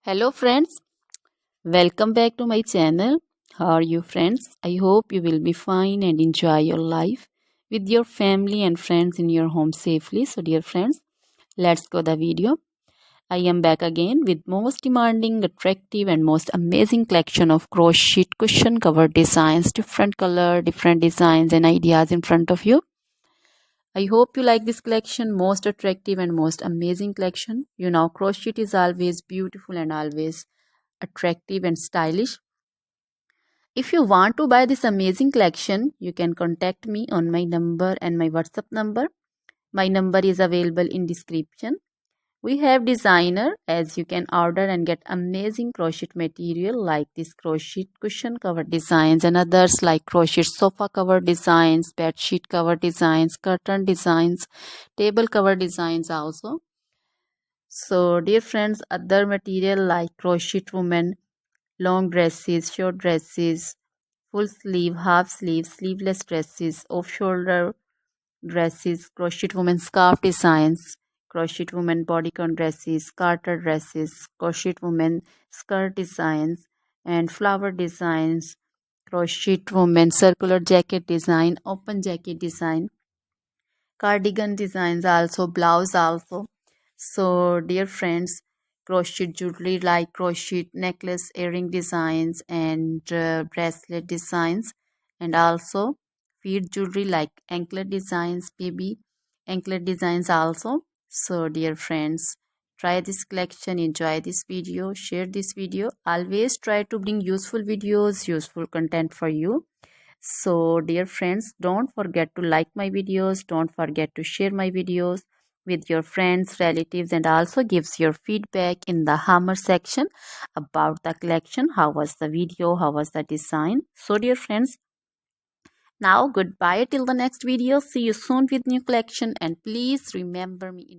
Hello friends, welcome back to my channel. How are you friends? I hope you will be fine and enjoy your life with your family and friends in your home safely. So dear friends, let's go the video. I am back again with most demanding, attractive and most amazing collection of crochet cushion cover designs, different color, different designs and ideas in front of you. I hope you like this collection, most attractive and most amazing collection. You know, crochet is always beautiful and always attractive and stylish. If you want to buy this amazing collection, you can contact me on my number and my WhatsApp number. My number is available in description. We have designer as you can order and get amazing crochet material like this crochet cushion cover designs and others like crochet sofa cover designs, bed sheet cover designs, curtain designs, table cover designs also. So dear friends, other material like crochet women, long dresses, short dresses, full sleeve, half sleeve, sleeveless dresses, off shoulder dresses, crochet women scarf designs, crochet women bodycon dresses, garter dresses, crochet women skirt designs, and flower designs, crochet women circular jacket design, open jacket design, cardigan designs also, blouse also. So dear friends, crochet jewelry like crochet necklace, earring designs and bracelet designs, and also feet jewelry like anklet designs, baby anklet designs also. So dear friends, try this collection, enjoy this video, share this video. Always try to bring useful videos, useful content for you. So dear friends, don't forget to like my videos, don't forget to share my videos with your friends, relatives, and also gives your feedback in the hammer section about the collection. How was the video? How was the design? So dear friends, now goodbye till the next video. See you soon with new collection and please remember me in